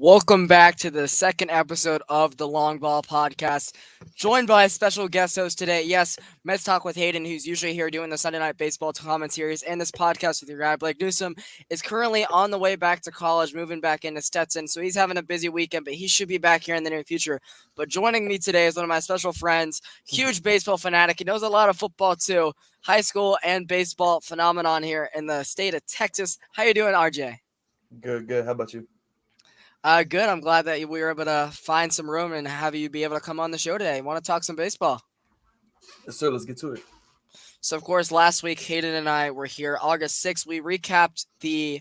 Welcome back to the second episode of the Longball podcast. Joined by a special guest host today. Yes, Mets Talk with Hayden, who's usually here doing the Sunday Night Baseball commentaries and this podcast with your guy, Blake Newsom, is currently on the way back to college, moving back into Stetson. So he's having a busy weekend, but he should be back here in the near future. But joining me today is one of my special friends, huge baseball fanatic. He knows a lot of football too. High school and baseball phenomenon here in the state of Texas. How you doing, RJ? Good. How about you? Good. I'm glad that we were able to find some room and have you be able to come on the show today. Want to talk some baseball? Yes, sir. Let's get to it. So, of course, last week, Hayden and I were here August 6th. We recapped the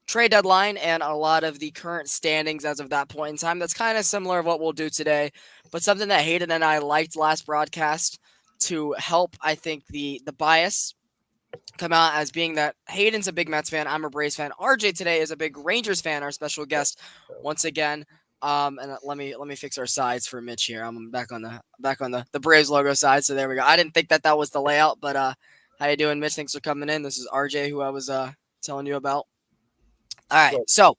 trade deadline and a lot of the current standings as of that point in time. That's kind of similar to what we'll do today, but something that Hayden and I liked last broadcast to help, I think, the bias come out as being that Hayden's a big Mets fan. I'm a Braves fan. RJ today is a big Rangers fan. Our special guest once again. And let me fix our sides for Mitch here. I'm back on the Braves logo side. So there we go. I didn't think that was the layout, but how you doing, Mitch? Thanks for coming in. This is RJ, who I was telling you about. All right, so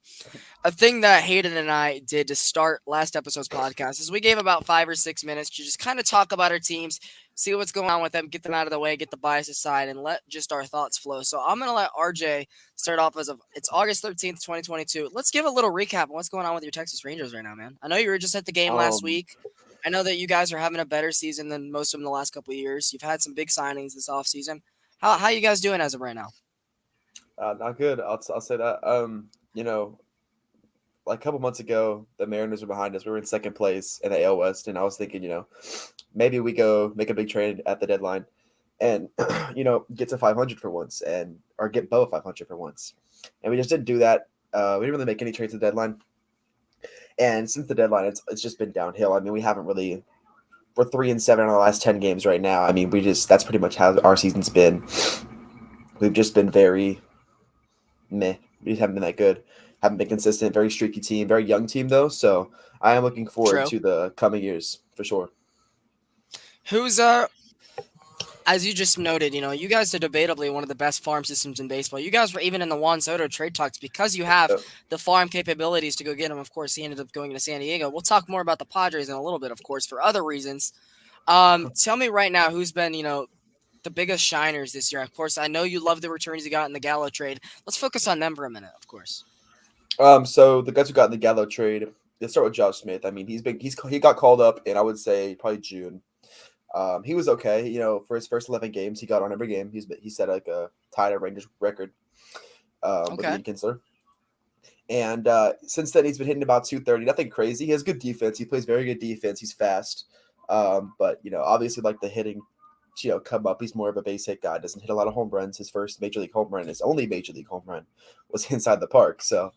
a thing that Hayden and I did to start last episode's podcast is we gave about 5 or 6 minutes to just kind of talk about our teams, see what's going on with them, get them out of the way, get the bias aside, and let just our thoughts flow. So I'm going to let RJ start off it's August 13th, 2022. Let's give a little recap of what's going on with your Texas Rangers right now, man. I know you were just at the game last week. I know that you guys are having a better season than most of them the last couple of years. You've had some big signings this offseason. How you guys doing as of right now? Not good. I'll say that. Like a couple months ago, the Mariners were behind us. We were in second place in the AL West, and I was thinking, maybe we go make a big trade at the deadline, and get to 500 for once, or get above 500 for once. And we just didn't do that. We didn't really make any trades at the deadline. And since the deadline, it's just been downhill. I mean, we haven't really. We're 3-7 in our last 10 games right now. I mean, that's pretty much how our season's been. We've just been very meh. We just haven't been that good. Haven't been consistent. Very streaky team. Very young team, though. So I am looking forward to the coming years for sure. Who's as you just noted, you guys are debatably one of the best farm systems in baseball. You guys were even in the Juan Soto trade talks because you have the farm capabilities to go get him. Of course, he ended up going to San Diego. We'll talk more about the Padres in a little bit, of course, for other reasons. Tell me right now who's been, the biggest shiners this year. Of course, I know you love the returns you got in the Gallo trade. Let's focus on them for a minute, of course. So the guys who got in the Gallo trade, let's start with Josh Smith. I mean, he got called up in, I would say, probably June. He was okay. For his first 11 games, he got on every game. He set like a tied a Rangers record with Ian Kinsler. And since then, he's been hitting about 230. Nothing crazy. He has good defense. He plays very good defense. He's fast. But obviously, like the hitting, come up. He's more of a base hit guy. Doesn't hit a lot of home runs. His first major league home run, his only major league home run, was inside the park. So,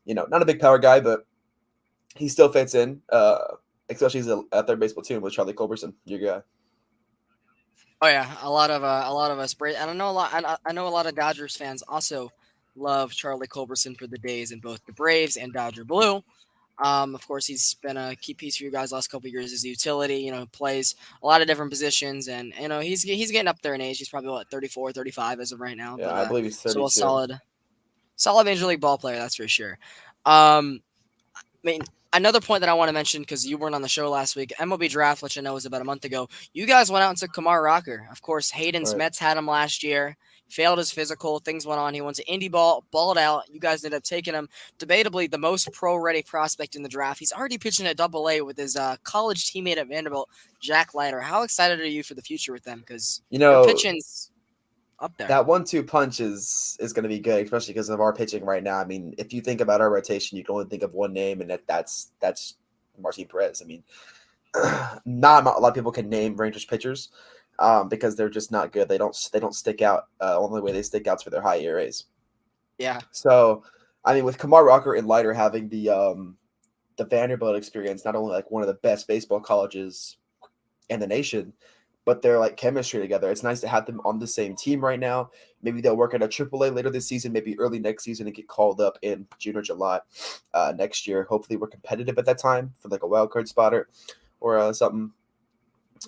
not a big power guy, but he still fits in. Especially as a third base platoon with Charlie Culberson, your guy. Oh yeah, a lot of us, and I know a lot of Dodgers fans also love Charlie Culberson for the days in both the Braves and Dodger blue. Of course, he's been a key piece for you guys last couple of years as a utility. Plays a lot of different positions, and he's getting up there in age. He's probably 34, 35 as of right now. Yeah, but, I believe he's 32. So a solid major league ball player, that's for sure. I mean, another point that I want to mention, because you weren't on the show last week, MLB Draft, which I know was about a month ago, you guys went out and took Kumar Rocker. Of course, Hayden's Mets had him last year. Failed his physical. Things went on. He went to Indy ball, balled out. You guys ended up taking him. Debatably the most pro-ready prospect in the draft. He's already pitching at Double-A with his college teammate at Vanderbilt, Jack Leiter. How excited are you for the future with them? Because your pitching's up there. That 1-2 punch is going to be good, especially because of our pitching right now. I mean, if you think about our rotation, you can only think of one name, and that's Martin Perez. I mean, not a lot of people can name Rangers pitchers. Because they're just not good. They don't stick out. Only way they stick out is for their high ERAs. Yeah. So, I mean, with Kumar Rocker and Leiter having the Vanderbilt experience, not only like one of the best baseball colleges in the nation, but they're like chemistry together. It's nice to have them on the same team right now. Maybe they'll work at a AAA later this season, maybe early next season, and get called up in June or July next year. Hopefully, we're competitive at that time for like a wild card spot or something.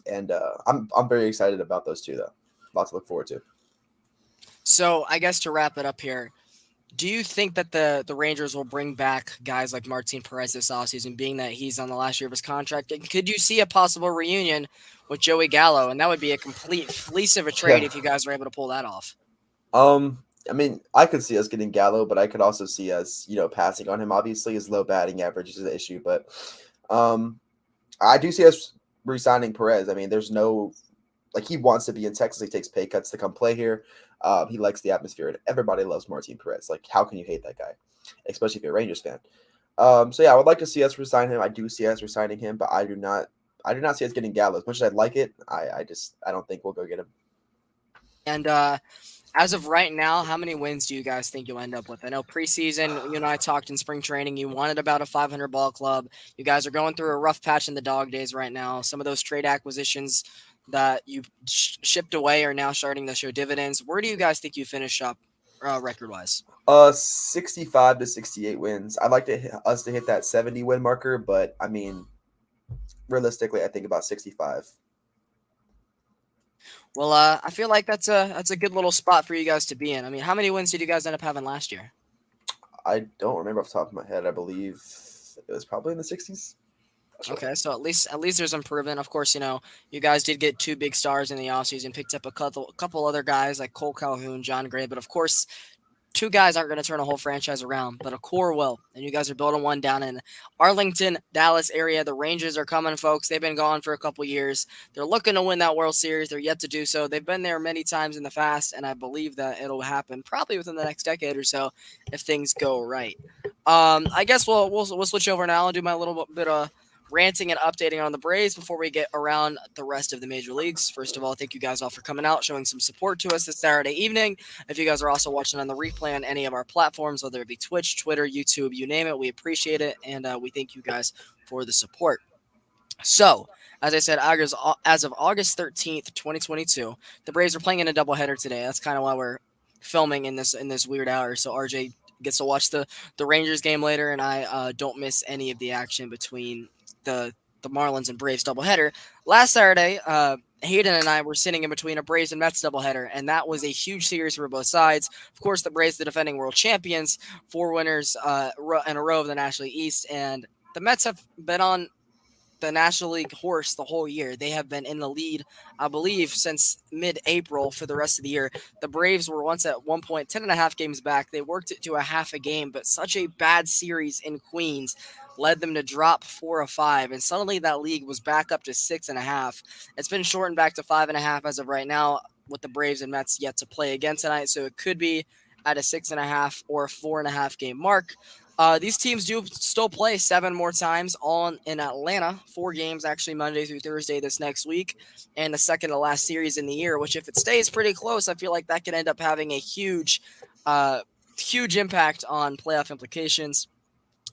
And I'm very excited about those two, though. Lots to look forward to. So I guess to wrap it up here, Do you think that the Rangers will bring back guys like Martin Perez this offseason, being that he's on the last year of his contract? And could you see a possible reunion with Joey Gallo? And that would be a complete fleece of a trade Yeah. if you guys were able to pull that off. I mean, I could see us getting Gallo, but I could also see us, passing on him. Obviously, his low batting average is an issue, but um, I do see us re-signing Perez. I mean, there's no like he wants to be in Texas. He takes pay cuts to come play here. He likes the atmosphere, and everybody loves Martin Perez. Like, how can you hate that guy, especially if you're a Rangers fan? So yeah, I would like to see us resign him. I do see us resigning him, but I do not. I do not see us getting Gallo. As much as I'd like it, I don't think we'll go get him. And as of right now, how many wins do you guys think you'll end up with? I know preseason, you and I talked in spring training. You wanted about a 500 ball club. You guys are going through a rough patch in the dog days right now. Some of those trade acquisitions that you shipped away are now starting to show dividends. Where do you guys think you finish up record wise? 65 to 68 wins. I'd like us to hit that 70 win marker, but I mean, realistically, I think about 65. Well, I feel like that's a good little spot for you guys to be in. I mean, how many wins did you guys end up having last year? I don't remember off the top of my head. I believe it was probably in the 60s. Not sure. Okay, so at least there's improvement. Of course, you guys did get two big stars in the offseason, picked up a couple other guys like Cole Calhoun, John Gray, but of course, two guys aren't going to turn a whole franchise around, but a core will. And you guys are building one down in Arlington, Dallas area. The Rangers are coming, folks. They've been gone for a couple years. They're looking to win that World Series. They're yet to do so. They've been there many times in the past, and I believe that it'll happen probably within the next decade or so if things go right. I guess we'll switch over now and do my little bit of ranting and updating on the Braves before we get around the rest of the major leagues. First of all, thank you guys all for coming out, showing some support to us this Saturday evening. If you guys are also watching on the replay on any of our platforms, whether it be Twitch, Twitter, YouTube, you name it, we appreciate it, and we thank you guys for the support. So, as I said, as of August 13th, 2022, the Braves are playing in a doubleheader today. That's kind of why we're filming in this weird hour. So RJ gets to watch the Rangers game later, and I don't miss any of the action between the Marlins and Braves doubleheader. Last Saturday, Hayden and I were sitting in between a Braves and Mets doubleheader, and that was a huge series for both sides. Of course, the Braves, the defending world champions, four winners in a row of the National League East, and the Mets have been on the National League horse the whole year. They have been in the lead, I believe, since mid-April for the rest of the year. The Braves were once at one point 10 and a half games back. They worked it to a half a game, but such a bad series in Queens led them to drop 4 of 5, and suddenly that league was back up to 6.5. It's been shortened back to 5.5 as of right now, with the Braves and Mets yet to play again tonight. So it could be at a 6.5 or a 4.5 game mark. These teams do still play 7 more times on in Atlanta. 4 games actually Monday through Thursday this next week, and the second to last series in the year. Which, if it stays pretty close, I feel like that could end up having a uh, huge impact on playoff implications.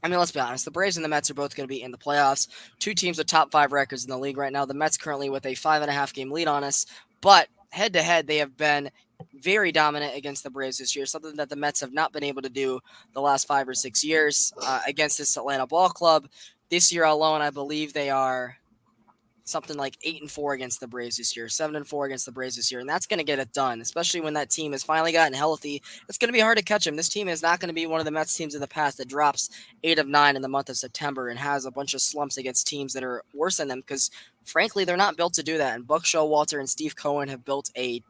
I mean, let's be honest. The Braves and the Mets are both going to be in the playoffs. Two teams with top 5 records in the league right now. The Mets currently with a 5.5 game lead on us, but head to head, they have been very dominant against the Braves this year. Something that the Mets have not been able to do the last 5 or 6 years against this Atlanta ball club. This year alone, I believe they are something like 8-4 against the Braves this year, 7-4 against the Braves this year, and that's going to get it done. Especially when that team has finally gotten healthy, it's going to be hard to catch them. This team is not going to be one of the Mets teams of the past that drops 8 of 9 in the month of September and has a bunch of slumps against teams that are worse than them. Because frankly, they're not built to do that. And Buck Showalter and Steve Cohen have built a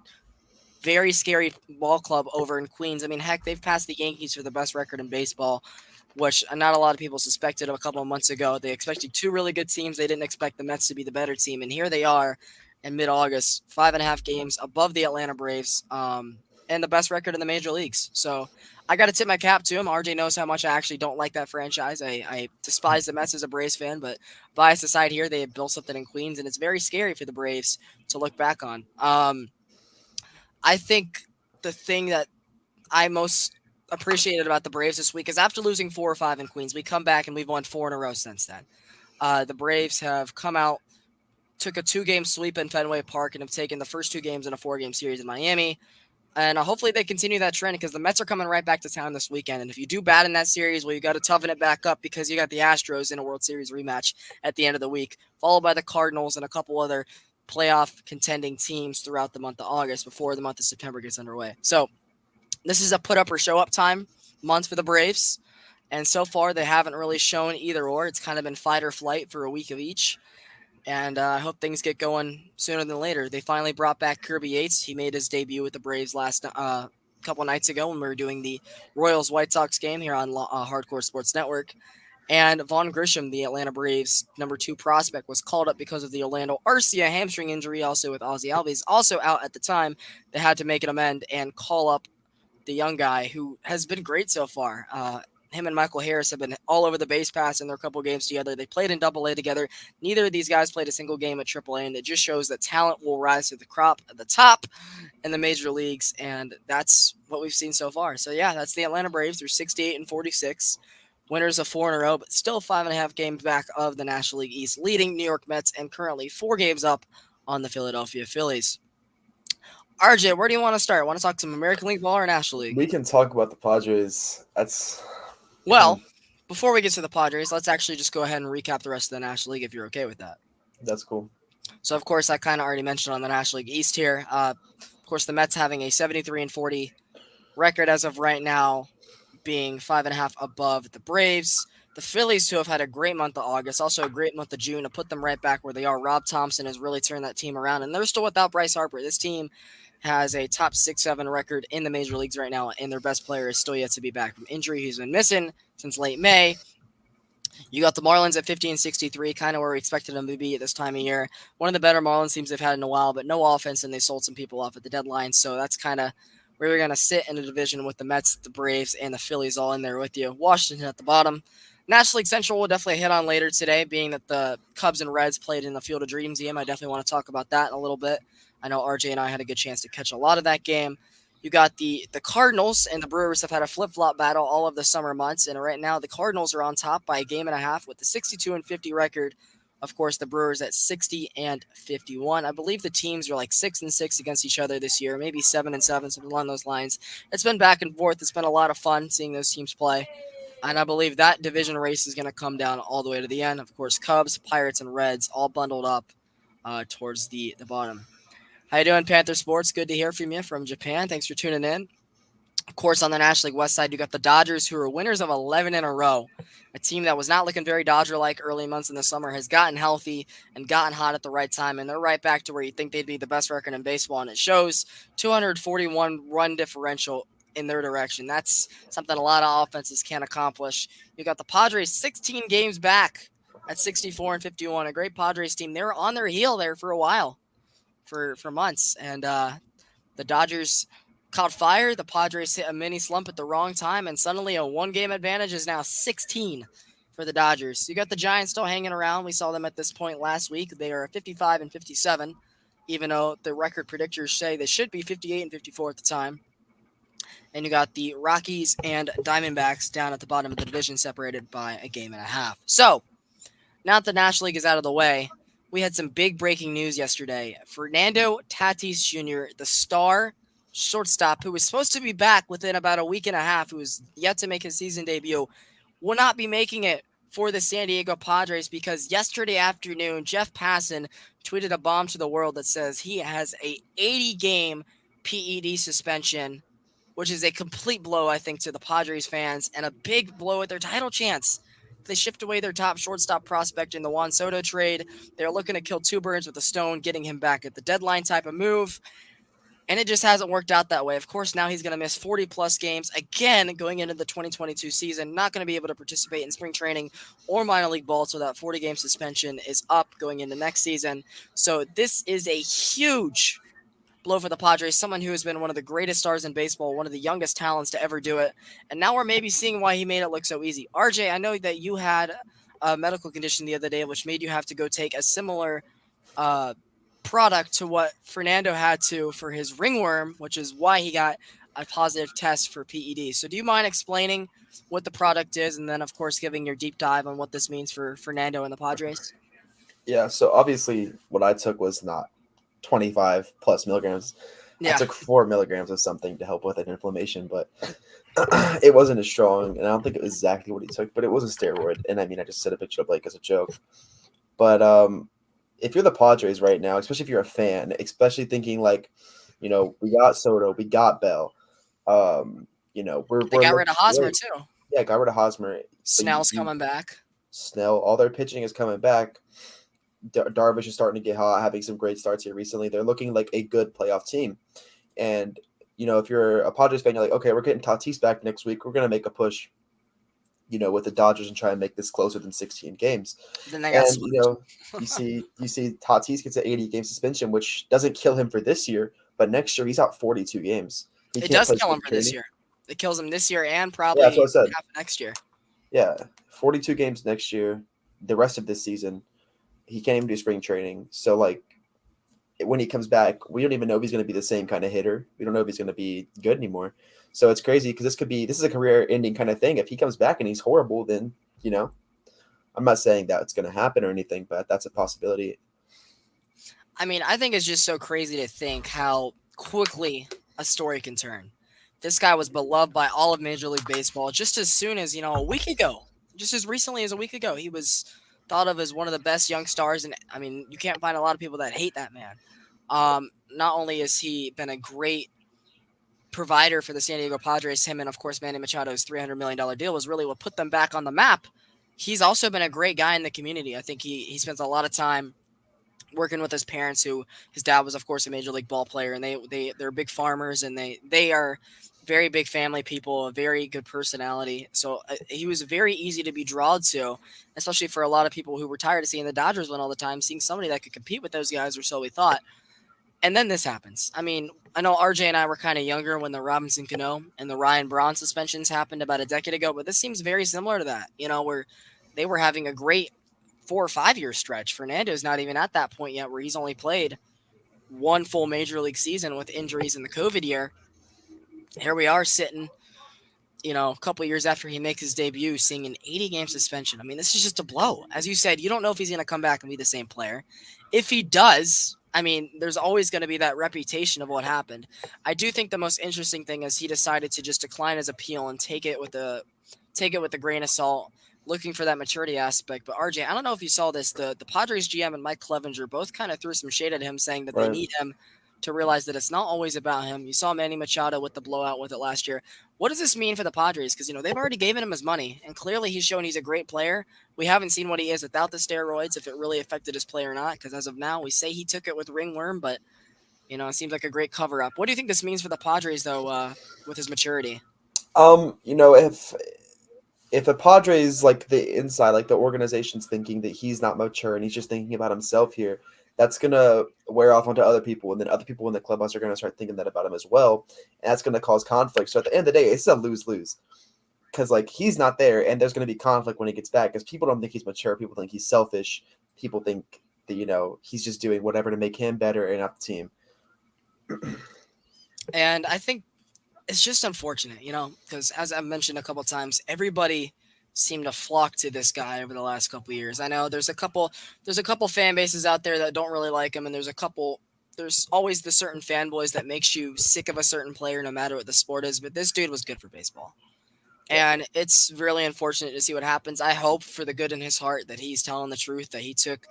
very scary ball club over in Queens. I mean, heck, they've passed the Yankees for the best record in baseball, which not a lot of people suspected a couple of months ago. They expected two really good teams. They didn't expect the Mets to be the better team, and here they are in mid-August, 5.5 games above the Atlanta Braves, and the best record in the major leagues. So I got to tip my cap to him. RJ knows how much I actually don't like that franchise. I despise the Mets as a Braves fan, but bias aside here, they have built something in Queens, and it's very scary for the Braves to look back on. I think the thing that I most appreciated about the Braves this week is after losing 4 or 5 in Queens, we come back and we've won 4 in a row since then. The Braves have come out, took a 2 game sweep in Fenway Park, and have taken the first 2 games in a 4 game series in Miami. And hopefully they continue that trend because the Mets are coming right back to town this weekend. And if you do bad in that series, well, you got to toughen it back up because you got the Astros in a World Series rematch at the end of the week, followed by the Cardinals and a couple other playoff contending teams throughout the month of August before the month of September gets underway. So this is a put up or show up time. month for the Braves. And so far, they haven't really shown either or. It's kind of been fight or flight for a week of each. And I hope things get going sooner than later. They finally brought back Kirby Yates. He made his debut with the Braves last couple nights ago when we were doing the Royals White Sox game here on Hardcore Sports Network. And Vaughn Grisham, the Atlanta Braves #2 prospect, was called up because of the Orlando Arcia hamstring injury, also with Ozzy Albies also out at the time. They had to make an amend and call up the young guy who has been great so far. Him and Michael Harris have been all over the base pass in their couple games together. They played in Double A together. Neither of these guys played a single game at Triple A, and it just shows that talent will rise to the crop at the top in the major leagues, and that's what we've seen so far. So yeah, that's the Atlanta Braves. They're 68-46, winners of 4 in a row, but still 5.5 games back of the National League East, leading New York Mets, and currently 4 games up on the Philadelphia Phillies. RJ, where do you want to start? Want to talk some American League ball or National League? We can talk about the Padres. That's hmm, Well, before we get to the Padres, let's actually just go ahead and recap the rest of the National League if you're okay with that. that's cool. So, of course, I kind of already mentioned on the National League East here. Of course, the Mets having a 73-40 record as of right now, being 5.5 above the Braves. The Phillies, who have had a great month of August, also a great month of June, to put them right back where they are. Rob Thompson has really turned that team around, and they're still without Bryce Harper. This team has a top 6-7 record in the major leagues right now, and their best player is still yet to be back from injury. He's been missing since late May. You got the Marlins at 50-63, kind of where we expected them to be at this time of year. One of the better Marlins teams they've had in a while, but no offense, and they sold some people off at the deadline. So that's kind of where you're going to sit in a division with the Mets, the Braves, and the Phillies all in there with you. Washington at the bottom. National League Central will definitely hit on later today, being that the Cubs and Reds played in the Field of Dreams game. I definitely want to talk about that in a little bit. I know RJ and I had a good chance to catch a lot of that game. You got the Cardinals and the Brewers have had a flip flop battle all of the summer months, and right now the Cardinals are on top by a game and a half with the 62-50 record. Of course, the Brewers at 60-51. I believe the teams are like 6-6 against each other this year, maybe 7-7, something along those lines. It's been back and forth. It's been a lot of fun seeing those teams play, and I believe that division race is going to come down all the way to the end. Of course, Cubs, Pirates, and Reds all bundled up towards the bottom. How you doing, Panther Sports? Good to hear from you from Japan. Thanks for tuning in. Of course, on the National League West side, you got the Dodgers, who are winners of 11 in a row. A team that was not looking very Dodger-like early months in the summer has gotten healthy and gotten hot at the right time, and they're right back to where you think they'd be the best record in baseball, and it shows. 241 run differential in their direction. That's something a lot of offenses can't accomplish. You got the Padres 16 games back at 64-51. A great Padres team. They were on their heel there for a while, for months, and the Dodgers caught fire. The Padres hit a mini slump at the wrong time, and suddenly a 1-game advantage is now 16 for the Dodgers. You got the Giants still hanging around. We saw them at this point last week. They are 55-57, even though the record predictors say they should be 58-54 at the time. And you got the Rockies and Diamondbacks down at the bottom of the division, separated by a game and a half. So, now that the National League is out of the way, we had some big breaking news yesterday. Fernando Tatis Jr., the star shortstop who was supposed to be back within about a week and a half, who was yet to make his season debut, will not be making it for the San Diego Padres because yesterday afternoon, Jeff Passan tweeted a bomb to the world that says he has a 80-game PED suspension, which is a complete blow, I think, to the Padres fans and a big blow at their title chance. They shipped away their top shortstop prospect in the Juan Soto trade. They're looking to kill two birds with a stone, getting him back at the deadline type of move. And it just hasn't worked out that way. Of course, now he's going to miss 40-plus games again going into the 2022 season. Not going to be able to participate in spring training or minor league ball, so that 40-game suspension is up going into next season. So this is a huge blow for the Padres, someone who has been one of the greatest stars in baseball, one of the youngest talents to ever do it. And now we're maybe seeing why he made it look so easy. RJ, I know that you had a medical condition the other day, which made you have to go take a similar uh, product to what Fernando had to for his ringworm, which is why he got a positive test for PED. So do you mind explaining what the product is, and then, of course, giving your deep dive on what this means for Fernando and the Padres? Yeah, so obviously what I took was not 25 plus milligrams. I Yeah. took 4 milligrams of something to help with an inflammation, but it wasn't as strong. And I don't think it was exactly what he took, but it was a steroid. And I mean, I just set a picture up like as a joke. But if you're the Padres right now, especially if you're a fan, especially thinking like, we got Soto, we got Bell, They we're got rid looking of Hosmer great. too. Yeah, got rid of Hosmer, but Snell's coming back. Snell, all their pitching is coming back. Darvish is starting to get hot, having some great starts here recently. They're looking like a good playoff team. And if you're a Padres fan, you're like, okay, we're getting Tatis back next week. We're gonna make a push, with the Dodgers and try and make this closer than 16 games. Then they got And swept. you see Tatis gets an 80-game suspension, which doesn't kill him for this year, but next year he's out 42 games. He It can't does play kill spring him for this training. year. It kills him this year and Yeah, that's what I probably said. half of next year. Yeah, 42 games next year. The rest of this season, he can't even do spring training. So like when he comes back, we don't even know if he's going to be the same kind of hitter. We don't know if he's going to be good anymore. So it's crazy because this is a career-ending kind of thing. If he comes back and he's horrible, then I'm not saying that it's going to happen or anything, but that's a possibility. I mean, I think it's just so crazy to think how quickly a story can turn. This guy was beloved by all of Major League Baseball just as soon as, a week ago. Just as recently as a week ago, he was thought of as one of the best young stars. And I mean, you can't find a lot of people that hate that man. Not only has he been a great provider for the San Diego Padres, him and, of course, Manny Machado's $300 million deal was really what put them back on the map. He's also been a great guy in the community. I think he spends a lot of time working with his parents, who his dad was of course a major league ball player, and they're big farmers, and they are very big family people, a very good personality. So he was very easy to be drawn to, especially for a lot of people who were tired of seeing the Dodgers win all the time. Seeing somebody that could compete with those guys, or so we thought. And then this happens. I mean, I know RJ and I were kind of younger when the Robinson Cano and the Ryan Braun suspensions happened about a decade ago, but this seems very similar to that, where they were having a great 4 or 5 year stretch. Fernando's not even at that point yet, where he's only played one full major league season with injuries in the COVID year. Here we are sitting, a couple years after he makes his debut, seeing an 80-game suspension. I mean, this is just a blow. As you said, you don't know if he's going to come back and be the same player. If he does, I mean, there's always going to be that reputation of what happened. I do think the most interesting thing is he decided to just decline his appeal and take it with a grain of salt, looking for that maturity aspect. But RJ, I don't know if you saw this. The Padres GM and Mike Clevenger both kind of threw some shade at him, saying that they Right. need him to realize that it's not always about him. You saw Manny Machado with the blowout with it last year. What does this mean for the Padres? Because they've already given him his money, and clearly he's shown he's a great player. We haven't seen what he is without the steroids, if it really affected his play or not. Because as of now, we say he took it with ringworm, but it seems like a great cover up. What do you think this means for the Padres, though, with his maturity? If the Padres, like the inside, like the organization's thinking that he's not mature and he's just thinking about himself here, that's gonna wear off onto other people, and then other people in the clubhouse are gonna start thinking that about him as well, and that's gonna cause conflict. So at the end of the day, it's a lose-lose because like he's not there, and there's gonna be conflict when he gets back because people don't think he's mature. People think he's selfish. People think that he's just doing whatever to make him better and not the team. And I think it's just unfortunate, because as I've mentioned a couple times, everybody seemed to flock to this guy over the last couple years. I know there's a couple fan bases out there that don't really like him, and there's always the certain fanboys that makes you sick of a certain player no matter what the sport is. But this dude was good for baseball. Yeah. And it's really unfortunate to see what happens. I hope for the good in his heart that he's telling the truth, that he took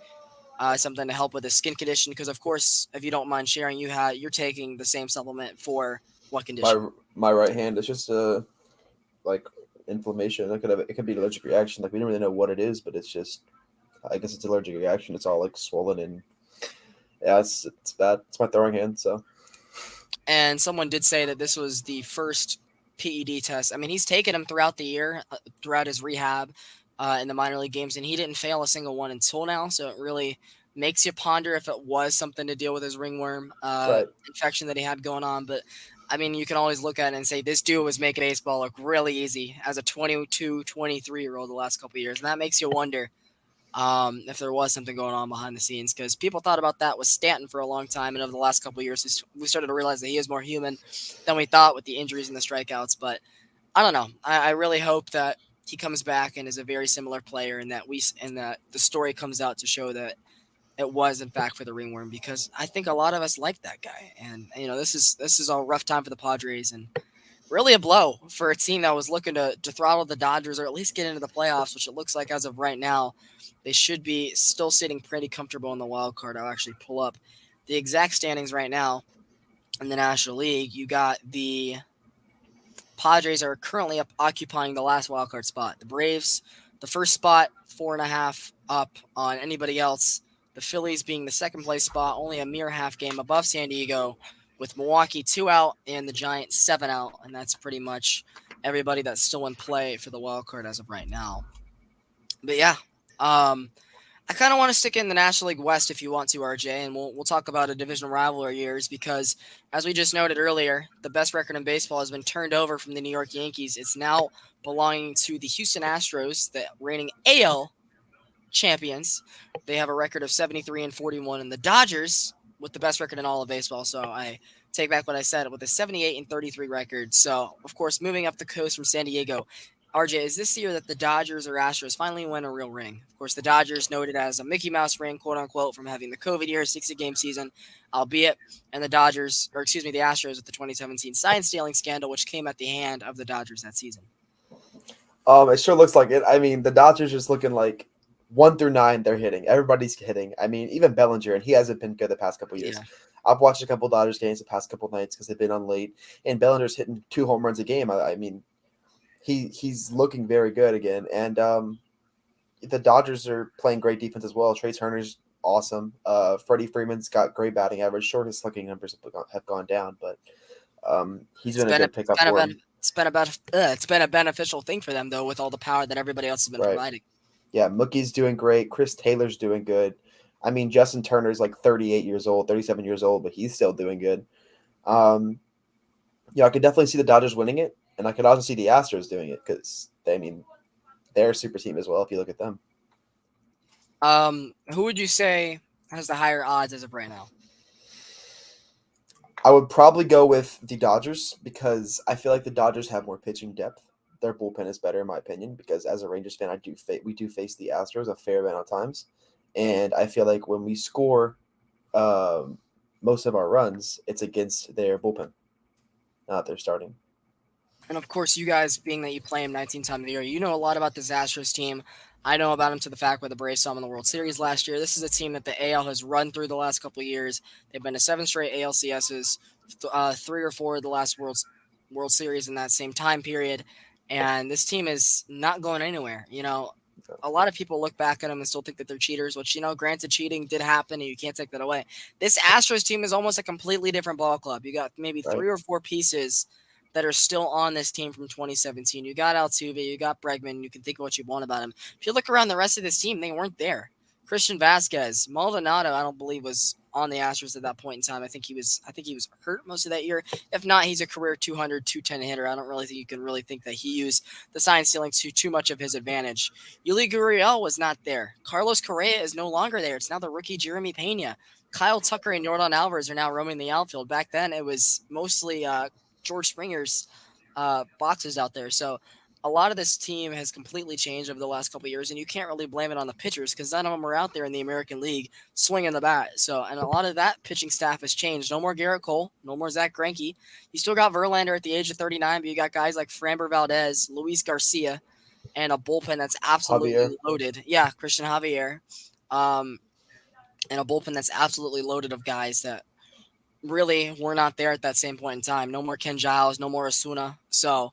something to help with his skin condition. Because of course, if you don't mind sharing, you're taking the same supplement for what condition? My right hand is just like inflammation. It could be an allergic reaction. Like we don't really know what it is, but it's just I guess it's allergic reaction. It's all like swollen and yeah, it's bad. It's my throwing hand. So And someone did say that this was the first PED test. I mean, he's taken them throughout the year, throughout his rehab in the minor league games, and he didn't fail a single one until now. So it really makes you ponder if it was something to deal with his ringworm right. infection that he had going on. But I mean, you can always look at it and say this dude was making baseball look really easy as a 22, 23-year-old the last couple of years. And that makes you wonder if there was something going on behind the scenes, because people thought about that with Stanton for a long time, and over the last couple of years, we started to realize that he is more human than we thought with the injuries and the strikeouts. But I don't know. I really hope that he comes back and is a very similar player, and that the story comes out to show that it was in fact for the ringworm, because I think a lot of us like that guy, and this is a rough time for the Padres, and really a blow for a team that was looking to throttle the Dodgers or at least get into the playoffs, which it looks like as of right now, they should be still sitting pretty comfortable in the wild card. I'll actually pull up the exact standings right now in the National League. You got the Padres are currently occupying the last wildcard spot. The Braves, the first spot, 4.5 up on anybody else. The Phillies being the second place spot, only a mere half game above San Diego, with Milwaukee 2 out and the Giants 7 out, and that's pretty much everybody that's still in play for the wild card as of right now. But yeah, I kind of want to stick in the National League West if you want to, RJ, and we'll talk about a division rivalry years because, as we just noted earlier, the best record in baseball has been turned over from the New York Yankees. It's now belonging to the Houston Astros, the reigning AL champions. They have a record of 73 and 41, and the Dodgers with the best record in all of baseball. So I take back what I said with a 78 and 33 record. So of course, moving up the coast from San Diego. RJ, is this the year that the Dodgers or Astros finally win a real ring? Of course, the Dodgers noted as a Mickey Mouse ring, quote unquote, from having the COVID year, 60-game season, albeit, and the Dodgers, or excuse me, the Astros with the 2017 sign stealing scandal, which came at the hand of the Dodgers that season. It sure looks like it. I mean, the Dodgers just looking like 1 through 9, they're hitting. Everybody's hitting. I mean, even Bellinger, and he hasn't been good the past couple years. Yeah. I've watched a couple Dodgers games the past couple nights because they've been on late, and Bellinger's hitting 2 home runs a game. I mean, he's looking very good again, and the Dodgers are playing great defense as well. Trey Turner's awesome. Freddie Freeman's got great batting average. Sure, his slugging numbers have gone down, but he's It's been a been a good it's pickup been a for ben- him. it's been a beneficial thing for them though, with all the power that everybody else has been Right. providing. Yeah, Mookie's doing great. Chris Taylor's doing good. I mean, Justin Turner's like 38 years old, 37 years old, but he's still doing good. Um, I could definitely see the Dodgers winning it, and I could also see the Astros doing it because I mean, they're a super team as well. If you look at them, Who would you say has the higher odds as of right now? I would probably go with the Dodgers because I feel like the Dodgers have more pitching depth. Their bullpen is better, in my opinion. Because as a Rangers fan, we do face the Astros a fair amount of times, and I feel like when we score um, most of our runs, it's against their bullpen, not their starting. And of course, you guys, being that you play him 19 times a year, you know a lot about this Astros team. I know about him to the fact where the Braves saw him in the World Series last year. This is a team that the AL has run through the last couple of years. They've been to 7 straight ALCSs, 3 or 4 of the last World Series in that same time period. And this team is not going anywhere. A lot of people look back at them and still think that they're cheaters, which, granted, cheating did happen and you can't take that away. This Astros team is almost a completely different ball club. You got maybe Right? 3 or 4 pieces that are still on this team from 2017. You got Altuve, you got Bregman. You can think of what you want about him. If you look around the rest of this team, they weren't there. Christian Vasquez, Maldonado, I don't believe was on the Astros at that point in time. I think he was hurt most of that year. If not, he's a career 200, 210 hitter. I don't really think you can really think that he used the sign stealing to too much of his advantage. Yuli Gurriel was not there. Carlos Correa is no longer there. It's now the rookie Jeremy Pena. Kyle Tucker and Jordan Alvarez are now roaming the outfield. Back then, it was mostly George Springer's boxes out there. So a lot of this team has completely changed over the last couple of years, and you can't really blame it on the pitchers because none of them are out there in the American League swinging the bat. So, and a lot of that pitching staff has changed. No more Garrett Cole, no more Zach Greinke. You still got Verlander at the age of 39, but you got guys like Framber Valdez, Luis Garcia, and a bullpen that's absolutely Javier. loaded. Yeah, Christian Javier, um, and a bullpen that's absolutely loaded of guys that really were not there at that same point in time. No more Ken Giles, no more Asuna. So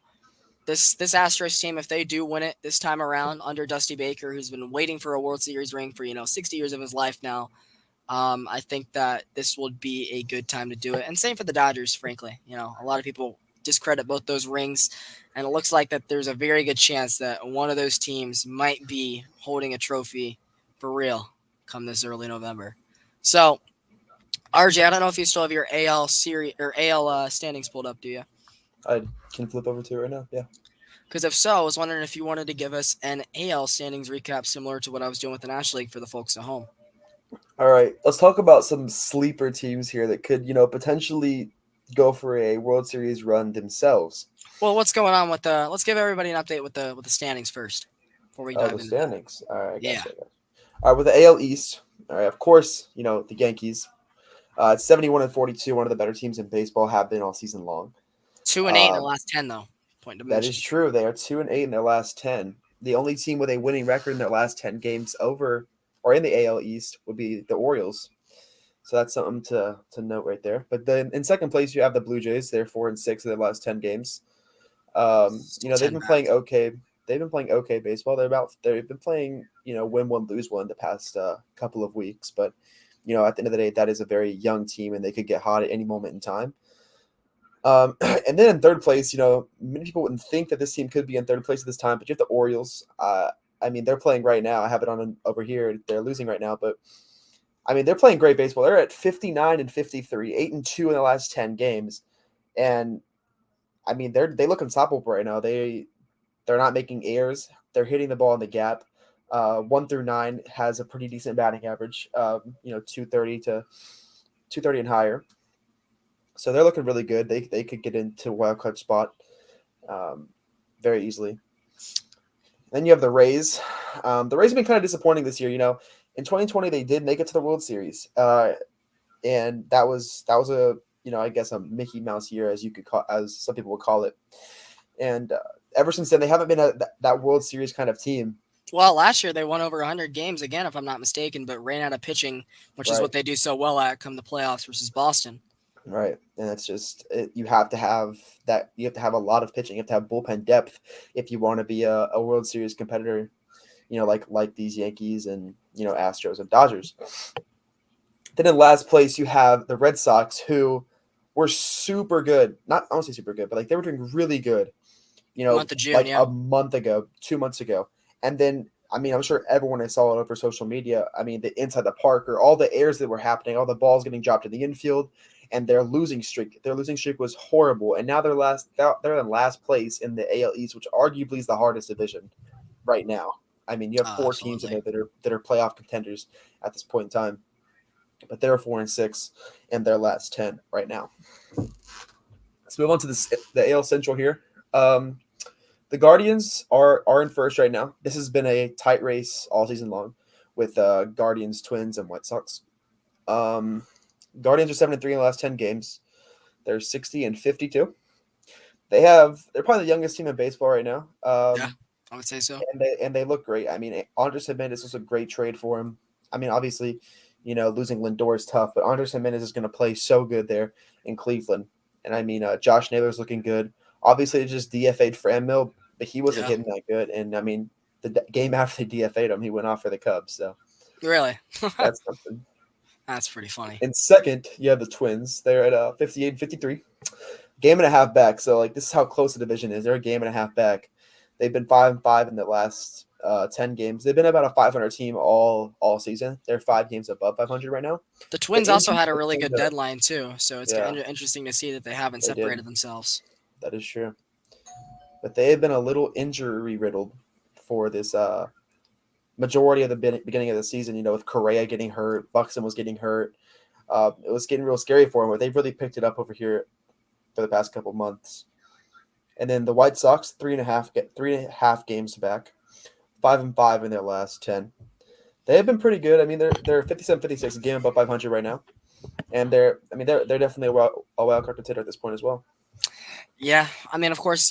this Astros team, if they do win it this time around under Dusty Baker, who's been waiting for a World Series ring for 60 years of his life now, I think that this would be a good time to do it. And same for the Dodgers, frankly. A lot of people discredit both those rings, and it looks like that there's a very good chance that one of those teams might be holding a trophy for real come this early November. So, RJ, I don't know if you still have your AL series or AL standings pulled up, do you? I can flip over to it right now. Yeah. Because if so, I was wondering if you wanted to give us an AL standings recap similar to what I was doing with the National League for the folks at home. All right. Let's talk about some sleeper teams here that could, potentially go for a World Series run themselves. Well, what's going on with the? Let's give everybody an update with the standings first before we Oh, dive the into that. standings. All right, I Yeah, got you. All right, with the AL East. All right, of course, the Yankees. It's 71 and 42. One of the better teams in baseball have been all season long. 2-8 in the Um, last 10 though. Point to that mention. is true. They are 2-8 in their last 10. The only team with a winning record in their last 10 games over or in the AL East would be the Orioles. So that's something to note right there. But then in second place, you have the Blue Jays. They're 4-6 in their last 10 games. They've 10 been back. playing okay. They've been playing okay baseball. They've been playing win one lose one the past couple of weeks, but at the end of the day, that is a very young team and they could get hot at any moment in time. And then in third place, many people wouldn't think that this team could be in third place at this time, but you have the Orioles. I mean, they're playing right now. I have it on over here. They're losing right now, but I mean, they're playing great baseball. They're at 59 and 53, 8-2 in the last 10 games, and I mean, they look unstoppable right now. They're not making errors. They're hitting the ball in the gap. 1 through 9 has a pretty decent batting average. 230 and higher. So they're looking really good. They could get into a wild card spot um, very easily. Then you have the Rays. The Rays have been kind of disappointing this year. In 2020 they did make it to the World Series, and that was a I guess a Mickey Mouse year, as some people would call it. And ever since then, they haven't been that World Series kind of team. Well, last year they won over 100 games again, if I'm not mistaken, but ran out of pitching, which is Right, what they do so well at come the playoffs versus Boston. right, and it's just you have to have that. You have to have a lot of pitching. You have to have bullpen depth if you want to be a World Series competitor. Like these Yankees and Astros and Dodgers. Then in last place you have the Red Sox, who were super good. Not I won't say super good, but like they were doing really good. Month of June, Like yeah. a month ago, 2 months ago, and then I mean I'm sure everyone has saw it over social media. I mean the inside the park or all the errors that were happening, all the balls getting dropped in the infield, and their losing streak. Their losing streak was horrible, and now they're in last place in the AL East, which arguably is the hardest division right now. I mean, you have four teams in Absolutely. there that are playoff contenders at this point in time, but they're 4-6 in their last 10 right now. Let's move on to the AL Central here. The Guardians are in first right now. This has been a tight race all season long with Guardians, Twins, and White Sox. Um, Guardians are 7-3 in the last 10 games. They're 60 and 52. They're probably the youngest team in baseball right now. Yeah, I would say so. And they look great. I mean, Andres Jimenez was a great trade for him. I mean, obviously, losing Lindor is tough, but Andres Jimenez is going to play so good there in Cleveland. And I mean, Josh Naylor's looking good. Obviously, they just DFA'd Franmil, but he wasn't Yeah, hitting that good. And I mean, game after they DFA'd him, he went off for the Cubs. So really. that's something. That's pretty funny. In second, you have the Twins. They're at 58 and 53. Game and a half back. So, like, this is how close the division is. They're a game and a half back. They've been 5-5 in the last 10 games. They've been about a 500 team all season. They're 5 games above 500 right now. The The Twins also injuries had a are really cleaned good up. deadline too, so it's Yeah, interesting to see that they haven't they did. separated themselves. That is true. But they have been a little injury riddled for this majority of the beginning of the season. With Correa getting hurt, Buxton was getting hurt. It was getting real scary for them, but they've really picked it up over here for the past couple months. And then the White Sox, 3.5 games back, 5-5 in their last 10. They have been pretty good. I mean, they're 57-56, a game above 500 right now, and they're definitely a wild card contender at this point as well. Yeah, I mean, of course,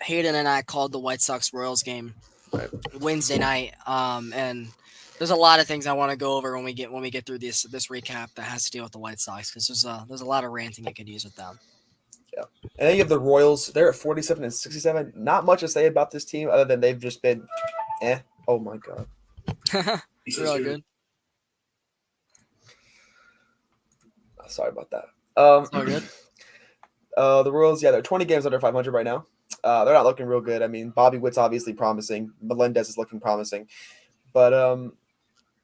Hayden and I called the White Sox Royals game Right. Wednesday night, and there's a lot of things I want to go over when we get through this recap that has to deal with the White Sox because there's a lot of ranting I could use with them. Yeah. And then you have the Royals. They're at 47 and 67. Not much to say about this team other than they've just been, eh. Oh my god. You're all good. Sorry about that. It's all good. The Royals, yeah, they're 20 games under 500 right now. They're not looking real good. I mean, Bobby Witt's obviously promising. Melendez is looking promising, but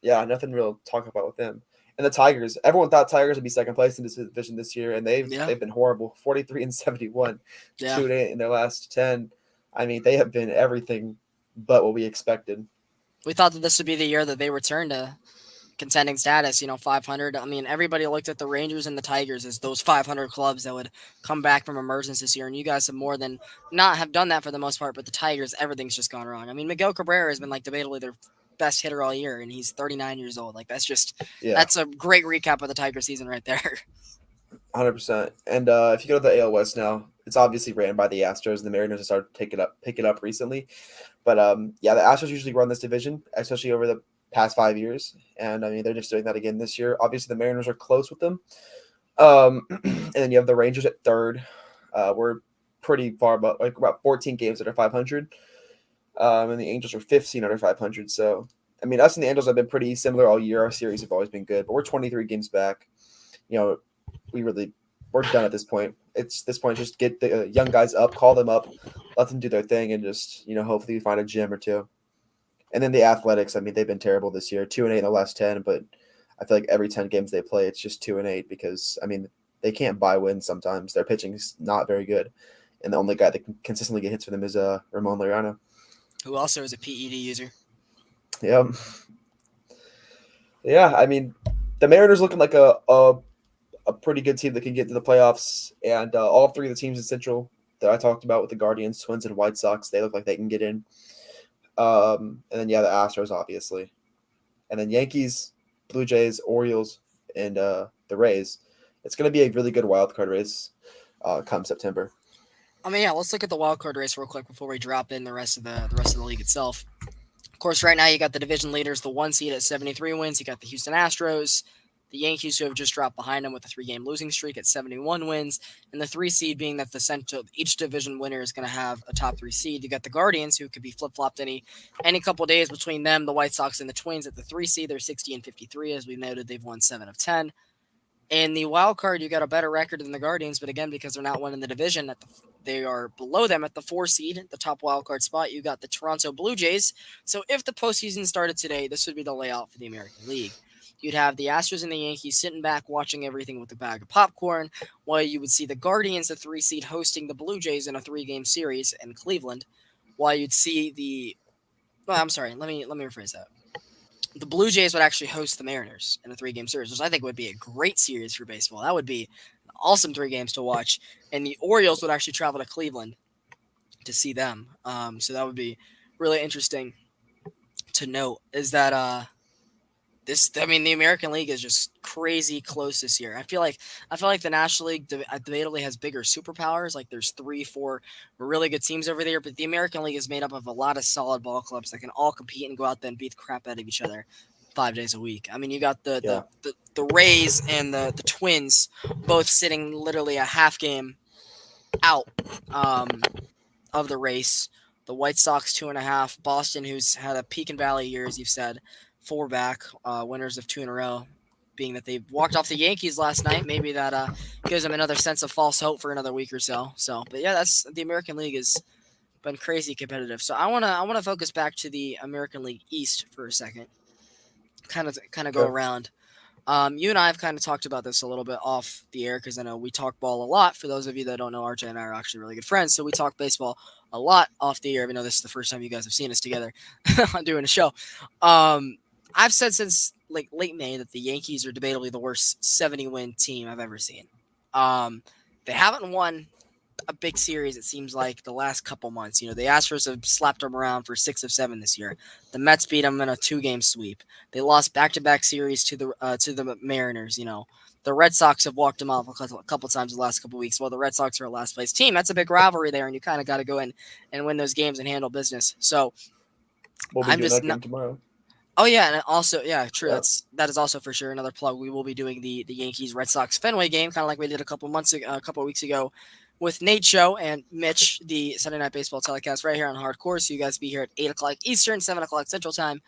yeah, nothing real to talk about with them. And the Tigers, everyone thought Tigers would be second place in this division this year, and they've Yeah, they've been horrible. 43 and 71, yeah. 2-8 in their last 10. I mean, they have been everything but what we expected. We thought that this would be the year that they returned to contending status, 500. I mean, everybody looked at the Rangers and the Tigers as those 500 clubs that would come back from emergence this year, and you guys have more than not have done that for the most part. But the Tigers, everything's just gone wrong. I mean, Miguel Cabrera has been like debatably their best hitter all year, and he's 39 years old. Like Yeah, that's a great recap of the Tiger season right there. 100%. And if you go to the AL West now, it's obviously ran by the Astros, and the Mariners have started to pick it up recently. But yeah, the Astros usually run this division, especially over the past 5 years, and I mean they're just doing that again this year. Obviously, the Mariners are close with them, and then you have the Rangers at third. We're pretty far above, like about 14 games that are 500. And the Angels are 15 under 500. So, I mean, us and the Angels have been pretty similar all year. Our series have always been good, but we're 23 games back. You know, we're done at this point. It's this point, just get the young guys up, call them up, let them do their thing, and just hopefully find a gym or two. And then the Athletics, I mean, they've been terrible this year, 2-8 in the last 10, but I feel like every 10 games they play, it's just 2-8 because I mean they can't buy wins sometimes. Their pitching's not very good, and the only guy that can consistently get hits for them is Ramon Laureano, who also is a PED user. Yep. Yeah, I mean, the Mariners looking like a pretty good team that can get to the playoffs, and all three of the teams in Central that I talked about with the Guardians, Twins, and White Sox, they look like they can get in. And then the Astros obviously, and then Yankees, Blue Jays, Orioles, and the Rays. It's going to be a really good wild card race come September. I mean, yeah, let's look at the wild card race real quick before we drop in the rest of the league itself. Of course, right now you got the division leaders, the 1 seed at 73 wins. You got the Houston Astros, the Yankees who have just dropped behind them with a 3-game losing streak at 71 wins, and the 3 seed being that the Central, each division winner is going to have a top 3 seed. You got the Guardians who could be flip flopped any couple days between them, the White Sox and the Twins at the 3 seed. They're 60 and 53, as we noted. They've won 7 of 10. In the wild card, you got a better record than the Guardians, but again, because they're not winning the division, they are below them at the 4 seed, the top wild card spot. You got the Toronto Blue Jays. So if the postseason started today, this would be the layout for the American League. You'd have the Astros and the Yankees sitting back watching everything with a bag of popcorn, while you would see the Guardians, the 3 seed, hosting the Blue Jays in a 3-game series in Cleveland, while you'd see the. Well, I'm sorry. Let me rephrase that. The Blue Jays would actually host the Mariners in a 3-game series, which I think would be a great series for baseball. That would be an awesome 3 games to watch. And the Orioles would actually travel to Cleveland to see them. So that would be really interesting to note. Is that the American League is just crazy close this year. I feel like the National League debatably has bigger superpowers. Like there's 3-4 really good teams over there, but the American League is made up of a lot of solid ball clubs that can all compete and go out there and beat the crap out of each other 5 days a week. I mean, you got the Rays and the Twins both sitting literally a half game out of the race. The White Sox 2.5. Boston, who's had a peak and valley year, as you've said, 4 back, winners of 2 in a row, being that they walked off the Yankees last night. Maybe that gives them another sense of false hope for another week or so. But yeah, that's the American League has been crazy competitive. So I wanna focus back to the American League East for a second. Kind of go around. You and I have kind of talked about this a little bit off the air because I know we talk ball a lot. For those of you that don't know, RJ and I are actually really good friends, so we talk baseball a lot off the air. Even though this is the first time you guys have seen us together doing a show. I've said since like late May that the Yankees are debatably the worst 70-win team I've ever seen. They haven't won a big series, it seems like, the last couple months. The Astros have slapped them around for 6 of 7 this year. The Mets beat them in a 2-game sweep. They lost back-to-back series to the Mariners. The Red Sox have walked them off a couple times the last couple weeks. While the Red Sox are a last place team, that's a big rivalry there, and you kind of got to go in and win those games and handle business. So we'll be doing that game tomorrow. Oh yeah, and also true. Yep. That is also for sure another plug. We will be doing the Yankees Red Sox Fenway game, kind of like we did a couple weeks ago, with Nate Show and Mitch, the Sunday Night Baseball telecast right here on Hardcore. So you guys be here at 8:00 Eastern, 7:00 Central Time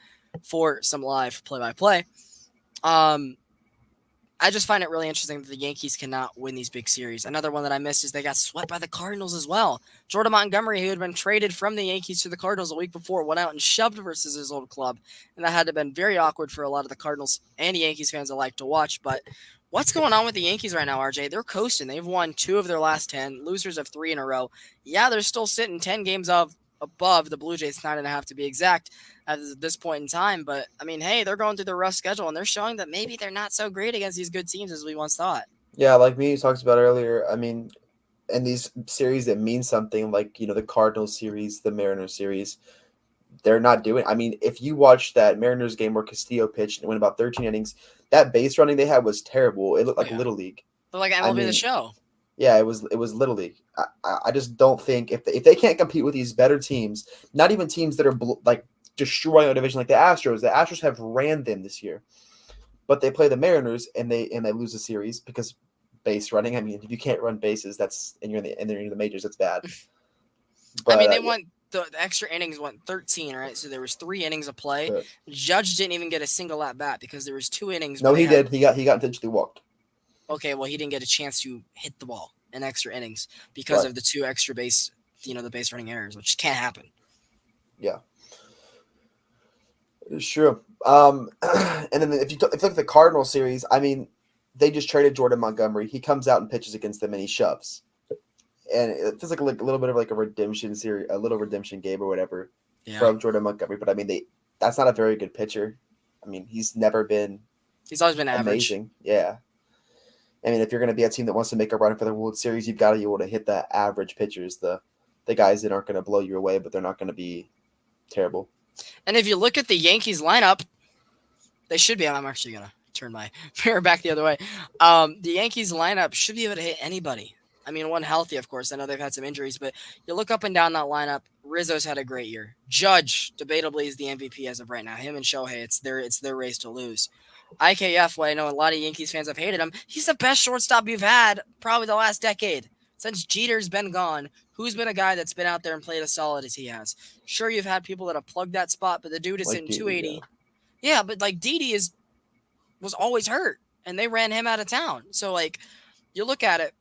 for some live play-by-play. I just find it really interesting that the Yankees cannot win these big series. Another one that I missed is they got swept by the Cardinals as well. Jordan Montgomery, who had been traded from the Yankees to the Cardinals a week before, went out and shoved versus his old club. And that had to have been very awkward for a lot of the Cardinals and Yankees fans alike to watch. But what's going on with the Yankees right now, RJ? They're coasting. They've won 2 of their last 10, losers of 3 in a row. Yeah, they're still sitting 10 games above the Blue Jays, 9.5 to be exact, at this point in time. But, I mean, hey, they're going through their rough schedule, and they're showing that maybe they're not so great against these good teams as we once thought. Yeah, like me talked about earlier, I mean, in these series that mean something, like, the Cardinals series, the Mariners series, they're not doing. I mean, if you watch that Mariners game where Castillo pitched and went about 13 innings, that base running they had was terrible. It looked like Little League. But like MLB The Show. Yeah, it was Little League. I just don't think if they can't compete with these better teams, not even teams that are destroying our division like the Astros. The Astros have ran them this year, but they play the Mariners and they lose the series because base running. I mean, if you can't run bases, that's and you're in the majors, that's bad. I But mean, they yeah, went the extra innings went 13, right? So there was 3 innings of play. correct. Judge didn't even get a single at bat because there was 2 innings where No, they he had did. He got intentionally walked. okay, well he didn't get a chance to hit the ball in extra innings because Right. of the 2 extra base, the base running errors, which can't happen. Yeah, it's true. And then if you look at the Cardinal series, I mean, they just traded Jordan Montgomery. He comes out and pitches against them, and he shoves. And it feels like a little bit of like a redemption series, a little redemption game or whatever Yeah, from Jordan Montgomery. But I mean, that's not a very good pitcher. I mean, he's never been he's always been average. amazing. Yeah. I mean, if you're going to be a team that wants to make a run for the World Series, you've got to be able to hit the average pitchers, the guys that aren't going to blow you away, but they're not going to be terrible. And if you look at the Yankees lineup, they should be. I'm actually gonna turn my mirror back the other way. The Yankees lineup should be able to hit anybody. I mean, one healthy, of course. I know they've had some injuries, but you look up and down that lineup. Rizzo's had a great year. Judge, debatably, is the MVP as of right now. Him and Shohei, it's their race to lose. IKF, well, I know a lot of Yankees fans have hated him. He's the best shortstop you've had probably the last decade. Since Jeter's been gone, who's been a guy that's been out there and played as solid as he has? Sure, you've had people that have plugged that spot, but the dude is Like hitting Didi, yeah. 280. Yeah, but like Didi was always hurt, and they ran him out of town. So like, you look at it,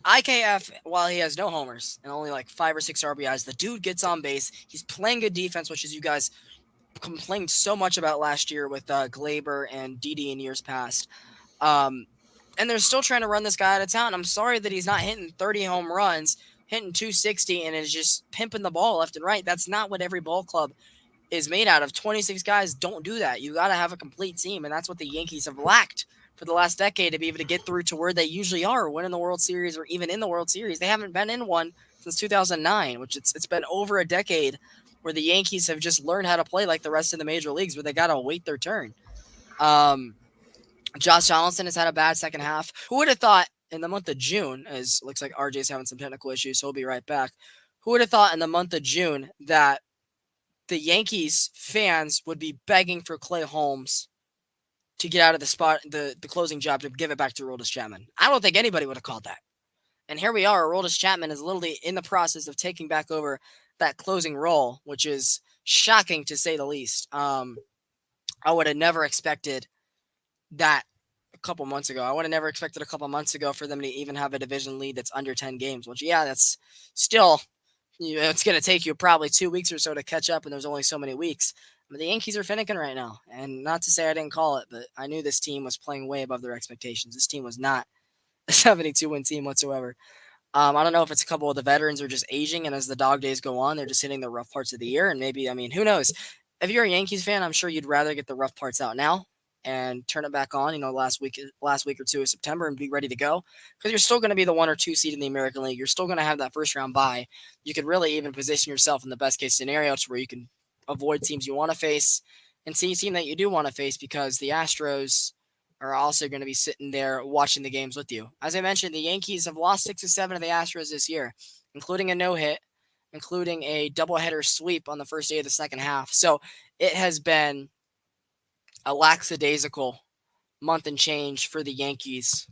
IKF, while he has no homers and only like 5 or 6 RBIs, the dude gets on base. He's playing good defense, which is you guys complained so much about last year with Glaber and Didi in years past. Um, and they're still trying to run this guy out of town. I'm sorry that he's not hitting 30 home runs, hitting 260, and is just pimping the ball left and right. That's not what every ball club is made out of. 26 guys don't do that. You got to have a complete team, and that's what the Yankees have lacked for the last decade to be able to get through to where they usually are, winning the World Series or even in the World Series. They haven't been in one since 2009, which it's been over a decade where the Yankees have just learned how to play like the rest of the major leagues, where they got to wait their turn. Josh Donaldson has had a bad second half. Who would have thought in the month of June, as looks like RJ's having some technical issues, so he'll be right back. Who would have thought in the month of June that the Yankees fans would be begging for Clay Holmes to get out of the spot, the closing job, to give it back to Aroldis Chapman? I don't think anybody would have called that. And here we are. Aroldis Chapman is literally in the process of taking back over that closing role, which is shocking to say the least. I would have never expected that a couple months ago. I would have never expected a couple months ago for them to even have a division lead that's under 10 games, which, yeah, that's still, it's going to take you probably 2 weeks or so to catch up, and there's only so many weeks. But the Yankees are finicking right now. And not to say I didn't call it, but I knew this team was playing way above their expectations. This team was not a 72-win team whatsoever. I don't know if it's a couple of the veterans are just aging, and as the dog days go on, they're just hitting the rough parts of the year. And maybe, I mean, who knows? If you're a Yankees fan, I'm sure you'd rather get the rough parts out now and turn it back on, last week or two of September, and be ready to go, because you're still going to be the 1 or 2 seed in the American League. You're still going to have that first round bye. You could really even position yourself in the best case scenario to where you can avoid teams you want to face and see a team that you do want to face, because the Astros are also going to be sitting there watching the games with you. As I mentioned, the Yankees have lost 6 or 7 of the Astros this year, including a no-hit, including a doubleheader sweep on the first day of the second half. So it has been a lackadaisical month and change for the Yankees,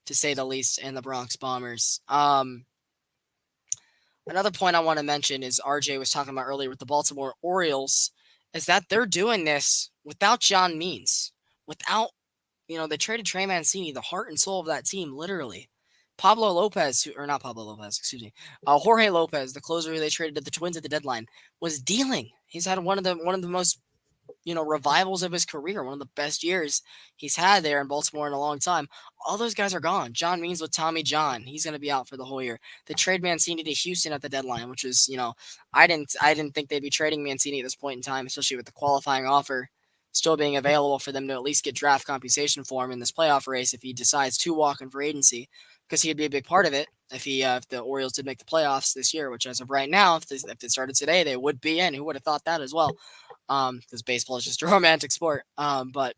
to say the least, and the Bronx Bombers. Another point I want to mention is RJ was talking about earlier with the Baltimore Orioles, is that they're doing this without John Means, without, they traded Trey Mancini, the heart and soul of that team, literally. Pablo Lopez, or not Pablo Lopez, excuse me, Jorge Lopez, the closer who they traded to the Twins at the deadline, was dealing. He's had one of the most revivals of his career, one of the best years he's had there in Baltimore in a long time. All those guys are gone. John Means with Tommy John, he's going to be out for the whole year. They trade Mancini to Houston at the deadline, which is, I didn't think they'd be trading Mancini at this point in time, especially with the qualifying offer still being available for them to at least get draft compensation for him in this playoff race if he decides to walk in free agency, because he'd be a big part of it if the Orioles did make the playoffs this year, which as of right now, if it started today, they would be in. Who would have thought that as well? Because baseball is just a romantic sport. But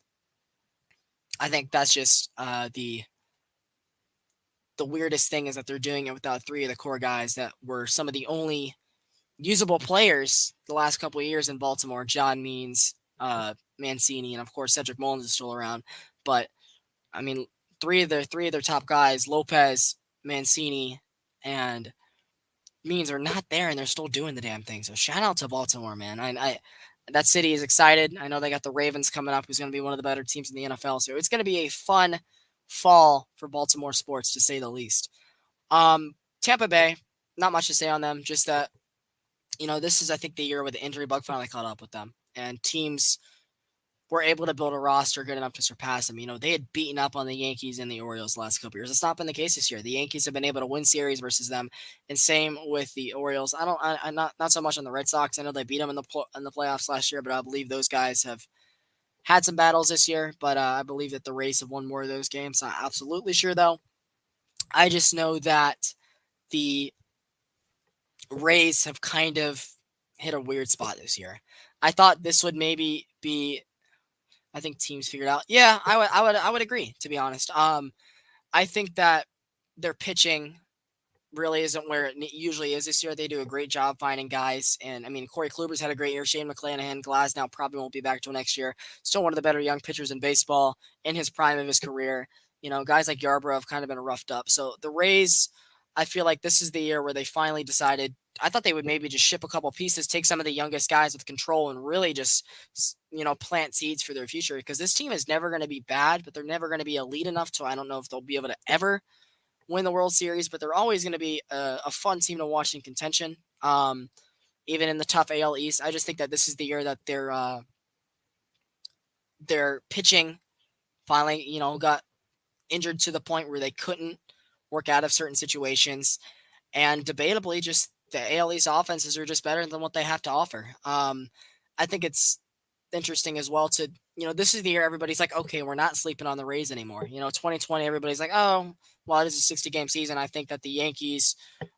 I think that's just the weirdest thing, is that they're doing it without 3 of the core guys that were some of the only usable players the last couple of years in Baltimore. John Means, Mancini, and of course Cedric Mullins is still around. But I mean, three of their top guys, Lopez, Mancini, and Means are not there, and they're still doing the damn thing. So shout out to Baltimore, man. I that city is excited. I know they got the Ravens coming up, who's going to be one of the better teams in the NFL. So it's going to be a fun fall for Baltimore sports, to say the least. Tampa Bay, not much to say on them. Just that this is, I think, the year where the injury bug finally caught up with them, and teams were able to build a roster good enough to surpass them. They had beaten up on the Yankees and the Orioles the last couple years. It's not been the case this year. The Yankees have been able to win series versus them, and same with the Orioles. I'm not so much on the Red Sox. I know they beat them in the playoffs last year, but I believe those guys have had some battles this year. But I believe that the Rays have won more of those games. Not absolutely sure though. I just know that the Rays have kind of hit a weird spot this year. I thought this would maybe be, I think teams figured out. Yeah, I would agree, to be honest. I think that their pitching really isn't where it usually is this year. They do a great job finding guys, and I mean Corey Kluber's had a great year. Shane McClanahan, Glass now probably won't be back till next year. Still one of the better young pitchers in baseball in his prime of his career. Guys like Yarbrough have kind of been roughed up. So the Rays, I feel like this is the year where they finally decided. I thought they would maybe just ship a couple pieces, take some of the youngest guys with control, and really just plant seeds for their future. Because this team is never going to be bad, but they're never going to be elite enough. So I don't know if they'll be able to ever win the World Series, but they're always going to be a fun team to watch in contention. Even in the tough AL East, I just think that this is the year that their pitching finally, got injured to the point where they couldn't work out of certain situations, and debatably, just the AL East offenses are just better than what they have to offer. I think it's interesting as well to this is the year everybody's like, okay, we're not sleeping on the Rays anymore. 2020, everybody's like, oh, well, it is a 60-game season. I think that the Yankees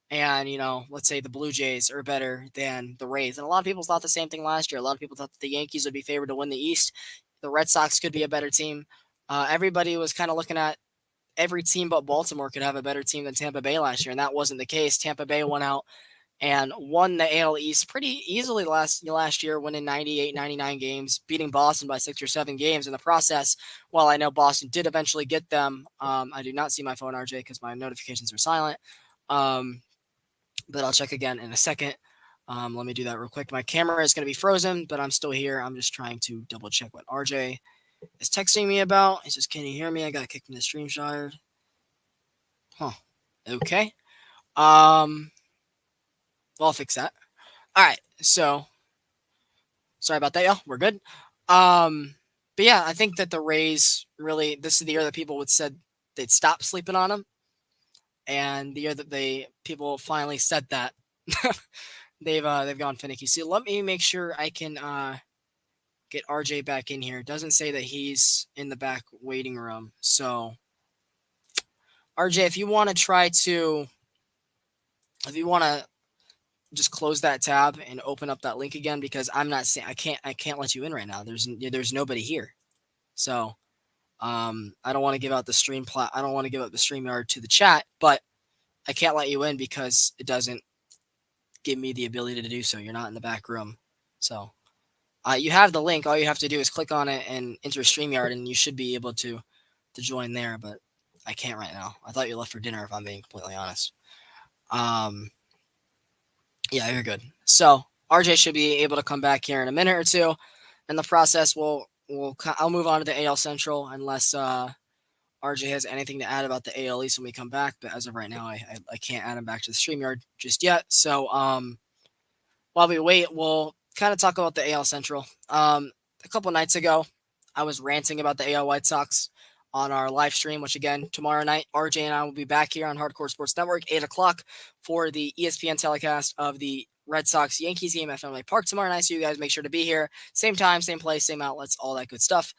and let's say the Blue Jays are better than the Rays, and a lot of people thought the same thing last year. A lot of people thought that the Yankees would be favored to win the East. The Red Sox could be a better team. Everybody was kind of looking at every team but Baltimore could have a better team than Tampa Bay last year, and that wasn't the case. Tampa Bay went out and won the AL East pretty easily last year, winning 98, 99 games, beating Boston by 6 or 7 games in the process. While I know Boston did eventually get them, I do not see my phone, RJ, because my notifications are silent. But I'll check again in a second. Let me do that real quick. My camera is going to be frozen, but I'm still here. I'm just trying to double check what RJ is texting me about. He says, "Can you hear me? I got kicked from the stream shard." Huh. Okay. Well, I'll fix that. All right. So sorry about that, y'all. We're good. But yeah, I think that the Rays really, this is the year that people would said they'd stop sleeping on them, and the year that people finally said that they've gone finicky. So let me make sure I can get RJ back in here. It doesn't say that he's in the back waiting room. So RJ, if you want to just close that tab and open up that link again, because I'm not saying I can't let you in right now. There's nobody here. So I don't want to give out the I don't want to give out the StreamYard to the chat, but I can't let you in because it doesn't give me the ability to do so. You're not in the back room. So you have the link. All you have to do is click on it and enter StreamYard, and you should be able to join there, but I can't right now. I thought you left for dinner, if I'm being completely honest. Yeah, you're good. So RJ should be able to come back here in a minute or two. In the process, I'll move on to the AL Central unless RJ has anything to add about the AL East when we come back. But as of right now, I can't add him back to the StreamYard just yet. So while we wait, we'll kind of talk about the AL Central. A couple nights ago, I was ranting about the AL White Sox on our live stream, which again, tomorrow night, RJ and I will be back here on Hardcore Sports Network, 8 o'clock for the ESPN telecast of the Red Sox Yankees game at Fenway Park tomorrow night. So you guys make sure to be here. Same time, same place, same outlets, all that good stuff.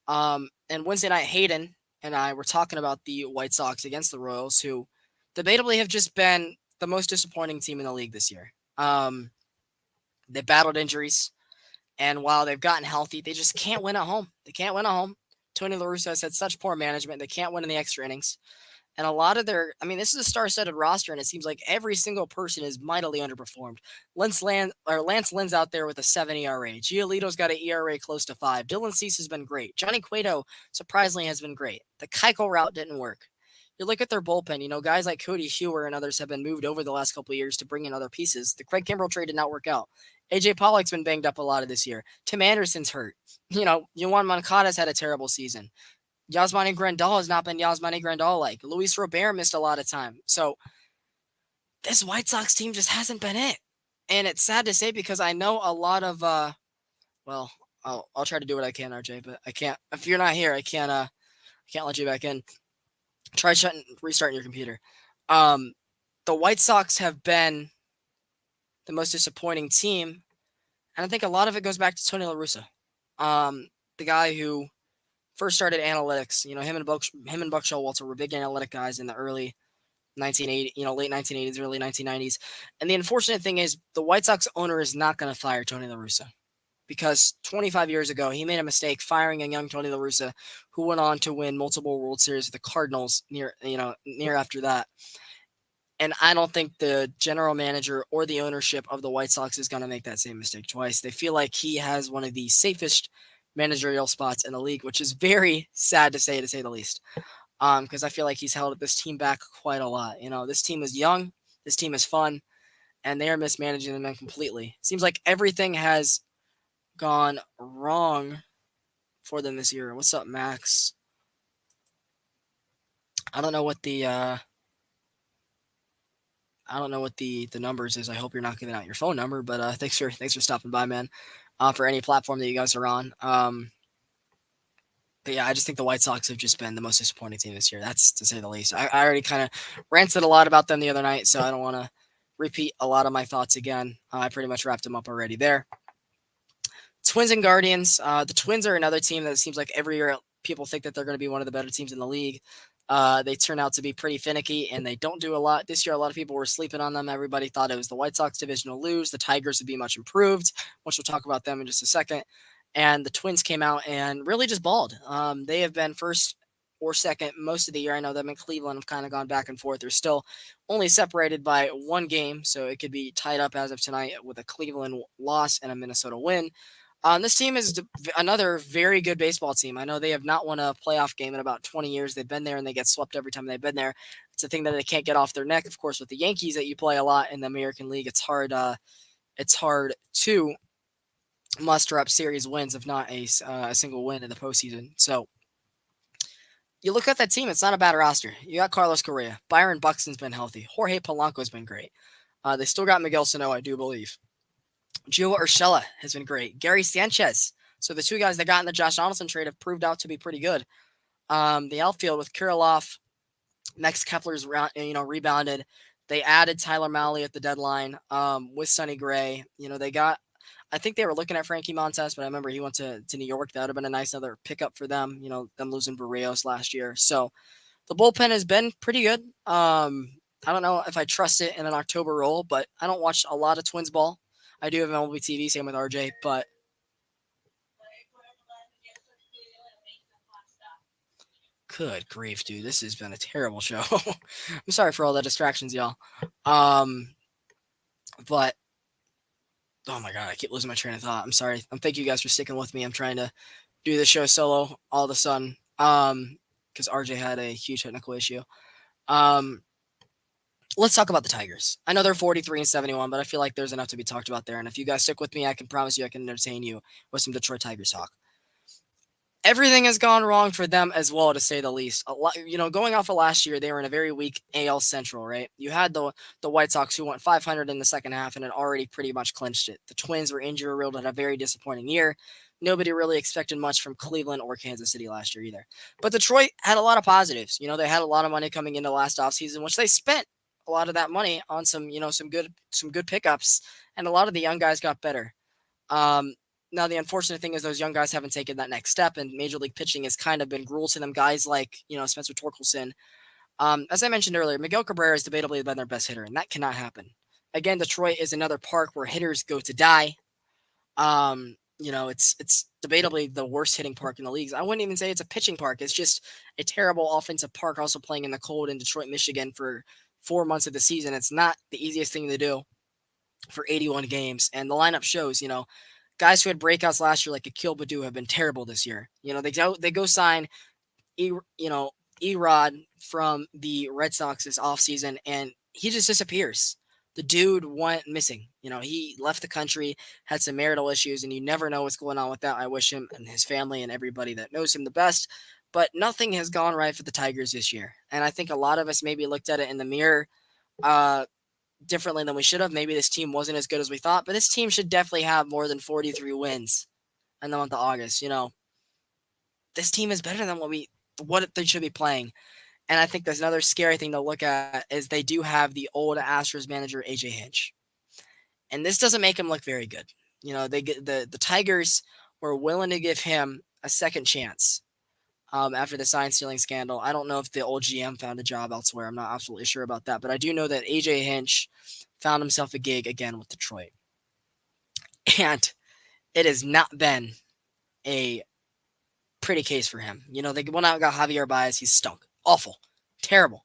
And Wednesday night, Hayden and I were talking about the White Sox against the Royals, who debatably have just been the most disappointing team in the league this year. They battled injuries, and while they've gotten healthy, they just can't win at home. They can't win at home. Tony La Russa has had such poor management. They can't win in the extra innings. And a lot of their, I mean, this is a star-studded roster, and it seems like every single person is mightily underperformed. Lance Lynn's out there with a 7 ERA. Giolito's got an ERA close to 5. Dylan Cease has been great. Johnny Cueto surprisingly has been great. The Keuchel route didn't work. You look at their bullpen, guys like Cody Hewer and others have been moved over the last couple of years to bring in other pieces. The Craig Kimbrell trade did not work out. AJ Pollock's been banged up a lot of this year. Tim Anderson's hurt. Yohan Moncada's had a terrible season. Yasmani Grandal has not been Yasmani Grandal like. Luis Robert missed a lot of time. So this White Sox team just hasn't been it. And it's sad to say because I know a lot of well, I'll try to do what I can, RJ, but I can't. If you're not here, I can't let you back in. Try restarting your computer. The White Sox have been the most disappointing team, and I think a lot of it goes back to Tony La Russa, the guy who first started analytics. Him and Buck Showalter were big analytic guys in the early 1980, late 1980s, early 1990s. And the unfortunate thing is the White Sox owner is not going to fire Tony La Russa because 25 years ago he made a mistake firing a young Tony La Russa who went on to win multiple World Series with the Cardinals near after that. And I don't think the general manager or the ownership of the White Sox is going to make that same mistake twice. They feel like he has one of the safest managerial spots in the league, which is very sad to say the least. Because I feel like he's held this team back quite a lot. This team is young, this team is fun, and they are mismanaging them completely. It seems like everything has gone wrong for them this year. What's up, Max? I don't know what the numbers is. I hope you're not giving out your phone number, but thanks for stopping by, man. For any platform that you guys are on. But yeah, I just think the White Sox have just been the most disappointing team this year. That's to say the least. I already kind of ranted a lot about them the other night, so I don't want to repeat a lot of my thoughts again. I pretty much wrapped them up already there. Twins and Guardians. The Twins are another team that seems like every year people think that they're going to be one of the better teams in the league. They turn out to be pretty finicky, and they don't do a lot. This year, a lot of people were sleeping on them. Everybody thought it was the White Sox division will lose. The Tigers would be much improved, which we'll talk about them in just a second. And the Twins came out and really just balled. They have been first or second most of the year. I know them and Cleveland have kind of gone back and forth. They're still only separated by one game, so it could be tied up as of tonight with a Cleveland loss and a Minnesota win. This team is another very good baseball team. I know they have not won a playoff game in about 20 years. They've been there and they get swept every time they've been there. It's a thing that they can't get off their neck. Of course, with the Yankees that you play a lot in the American League, it's hard to muster up series wins, if not a single win in the postseason. So you look at that team, it's not a bad roster. You got Carlos Correa. Byron Buxton's been healthy. Jorge Polanco's been great. They still got Miguel Sano, I do believe. Gio Urshela has been great. Gary Sanchez. So the two guys that got in the Josh Donaldson trade have proved out to be pretty good. The outfield with Kirilloff, Max Kepler's rebounded. They added Tyler Mahle at the deadline with Sonny Gray. I think they were looking at Frankie Montas, but I remember he went to New York. That would have been a nice other pickup for them, them losing Barrios last year. So the bullpen has been pretty good. I don't know if I trust it in an October role, but I don't watch a lot of Twins ball. I do have MLB TV, same with RJ, but good grief, dude. This has been a terrible show. I'm sorry for all the distractions, y'all. But oh my god, I keep losing my train of thought. I'm sorry. Thank you guys for sticking with me. I'm trying to do this show solo all of a sudden. Because RJ had a huge technical issue. Let's talk about the Tigers. I know they're 43-71, but I feel like there's enough to be talked about there. And if you guys stick with me, I can promise you I can entertain you with some Detroit Tigers talk. Everything has gone wrong for them as well, to say the least. A lot, going off of last year, they were in a very weak AL Central, right? You had the White Sox who went 500 in the second half and had already pretty much clinched it. The Twins were injury-riddled, had a very disappointing year. Nobody really expected much from Cleveland or Kansas City last year either. But Detroit had a lot of positives. They had a lot of money coming into last offseason, which they spent a lot of that money on some good pickups, and a lot of the young guys got better. Now, the unfortunate thing is those young guys haven't taken that next step, and Major League pitching has kind of been gruel to them. Guys like, Spencer Torkelson. As I mentioned earlier, Miguel Cabrera has debatably been their best hitter, and that cannot happen. Again, Detroit is another park where hitters go to die. It's debatably the worst hitting park in the leagues. I wouldn't even say it's a pitching park. It's just a terrible offensive park. Also playing in the cold in Detroit, Michigan for 4 months of the season. It's not the easiest thing to do for 81 games. And the lineup shows, guys who had breakouts last year like Akil Baddoo have been terrible this year. They go sign E, you know, Erod from the Red Sox this offseason, and he just disappears. The dude went missing. He left the country, had some marital issues, and you never know what's going on with that. I wish him and his family and everybody that knows him the best. But nothing has gone right for the Tigers this year. And I think a lot of us maybe looked at it in the mirror uh, differently than we should have. Maybe this team wasn't as good as we thought, but this team should definitely have more than 43 wins in the month of August. This team is better than what they should be playing. And I think there's another scary thing to look at is they do have the old Astros manager AJ Hinch, and this doesn't make him look very good. They get the Tigers were willing to give him a second chance after the sign stealing scandal. I don't know if the old GM found a job elsewhere. I'm not absolutely sure about that, but I do know that AJ Hinch found himself a gig again with Detroit, and it has not been a pretty case for him. They went out and got Javier Baez. He's stunk. Awful. Terrible.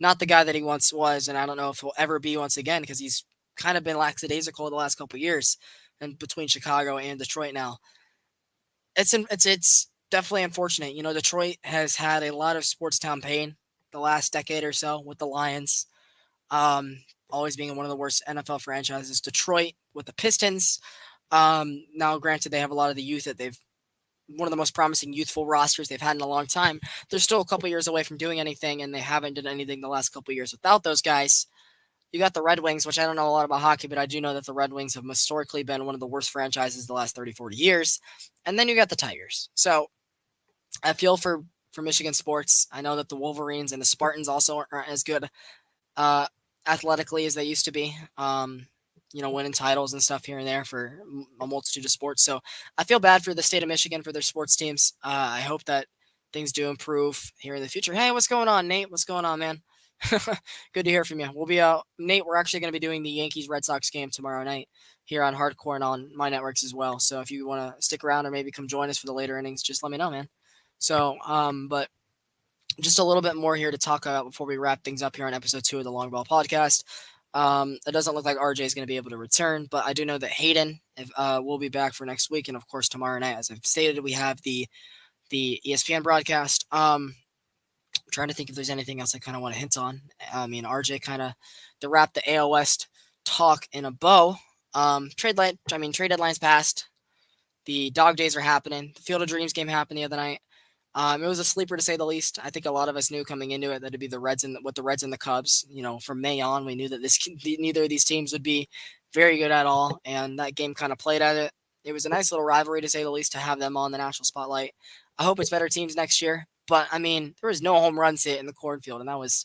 Not the guy that he once was, and I don't know if he'll ever be once again because he's kind of been lackadaisical the last couple of years and between Chicago and Detroit now. It's definitely unfortunate. Detroit has had a lot of sports town pain the last decade or so with the Lions. Always being one of the worst NFL franchises. Detroit with the Pistons. Now, granted, they have a lot of the youth that they've one of the most promising youthful rosters they've had in a long time. They're still a couple years away from doing anything, and they haven't done anything the last couple years without those guys. You got the Red Wings, which I don't know a lot about hockey, but I do know that the Red Wings have historically been one of the worst franchises the last 30, 40 years. And then you got the Tigers. So I feel for Michigan sports. I know that the Wolverines and the Spartans also aren't as good uh, athletically as they used to be. Winning titles and stuff here and there for a multitude of sports. So I feel bad for the state of Michigan for their sports teams. I hope that things do improve here in the future. Hey, what's going on, Nate? What's going on, man? Good to hear from you. We'll be Nate. We're actually going to be doing the Yankees Red Sox game tomorrow night here on Hardcore and on my networks as well. So if you want to stick around or maybe come join us for the later innings, just let me know, man. So, but just a little bit more here to talk about before we wrap things up here on episode 2 of the Longball podcast. It doesn't look like RJ is going to be able to return, but I do know that Hayden will be back for next week, and of course tomorrow night, as I've stated, we have the ESPN broadcast. I'm trying to think if there's anything else I kind of want to hint on. I mean, RJ kind of to wrap the AL West talk in a bow. Trade deadline's passed. The dog days are happening. The Field of Dreams game happened the other night. It was a sleeper to say the least. I think a lot of us knew coming into it that it'd be the Reds and the Cubs. From May on, we knew that neither of these teams would be very good at all, and that game kind of played at it. It was a nice little rivalry to say the least to have them on the national spotlight. I hope it's better teams next year, but I mean there was no home runs hit in the cornfield, and that was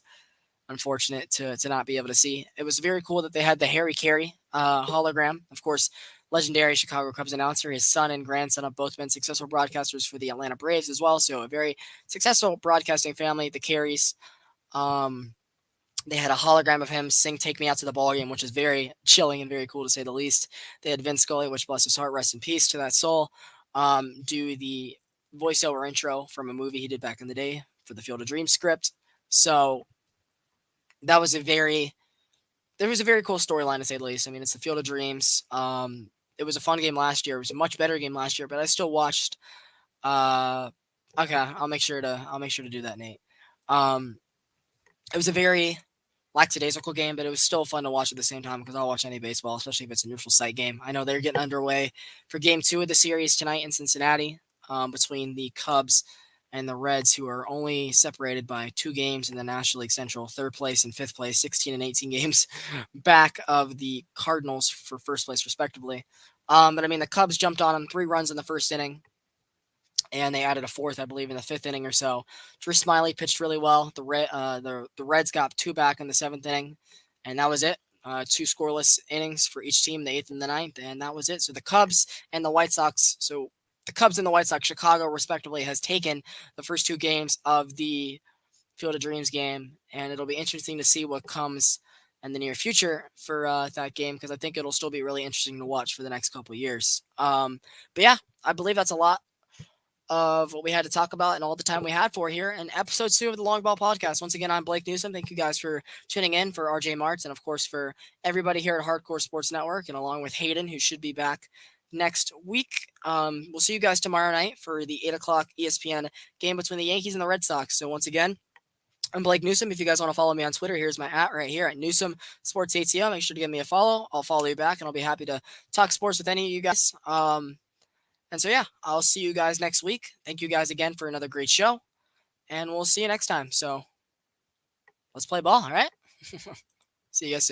unfortunate to not be able to see. It was very cool that they had the Harry Carey hologram. Of course, legendary Chicago Cubs announcer. His son and grandson have both been successful broadcasters for the Atlanta Braves as well. So a very successful broadcasting family, the Careys. They had a hologram of him sing "Take Me Out to the Ball Game," which is very chilling and very cool to say the least. They had Vince Scully, which bless his heart, rest in peace to that soul, do the voiceover intro from a movie he did back in the day for the Field of Dreams script. So that was there was a very cool storyline to say the least. I mean, it's the Field of Dreams. It was a fun game last year. It was a much better game last year, but I still watched. Okay, I'll make sure to do that, Nate. It was a very lackadaisical game, but it was still fun to watch at the same time because I'll watch any baseball, especially if it's a neutral site game. I know they're getting underway for Game 2 of the series tonight in Cincinnati between the Cubs and the Reds, who are only separated by 2 games in the National League Central, 3rd place and 5th place, 16 and 18 games back of the Cardinals for 1st place, respectively. But I mean, the Cubs jumped on them 3 runs in the 1st inning, and they added a 4th, I believe, in the 5th inning or so. Drew Smiley pitched really well. The Reds got 2 back in the 7th inning, and that was it. 2 scoreless innings for each team, the 8th and the 9th, and that was it. So the Cubs and the White Sox, Chicago, respectively, has taken the first 2 games of the Field of Dreams game, and it'll be interesting to see what comes in the near future for that game, because I think it'll still be really interesting to watch for the next couple years. But yeah, I believe that's a lot of what we had to talk about and all the time we had for here in episode 2 of the Long Ball Podcast. Once again, I'm Blake Newsom. Thank you guys for tuning in, for RJ Martz, and of course for everybody here at Hardcore Sports Network, and along with Hayden, who should be back next week. We'll see you guys tomorrow night for the 8 o'clock ESPN game between the Yankees and the Red Sox. So once again, I'm Blake Newsom. If you guys want to follow me on Twitter, here's my @ right here at Newsom Sports ATL. Make sure to give me a follow. I'll follow you back, and I'll be happy to talk sports with any of you guys. And so, yeah, I'll see you guys next week. Thank you guys again for another great show, and we'll see you next time. So let's play ball, all right? See you guys soon.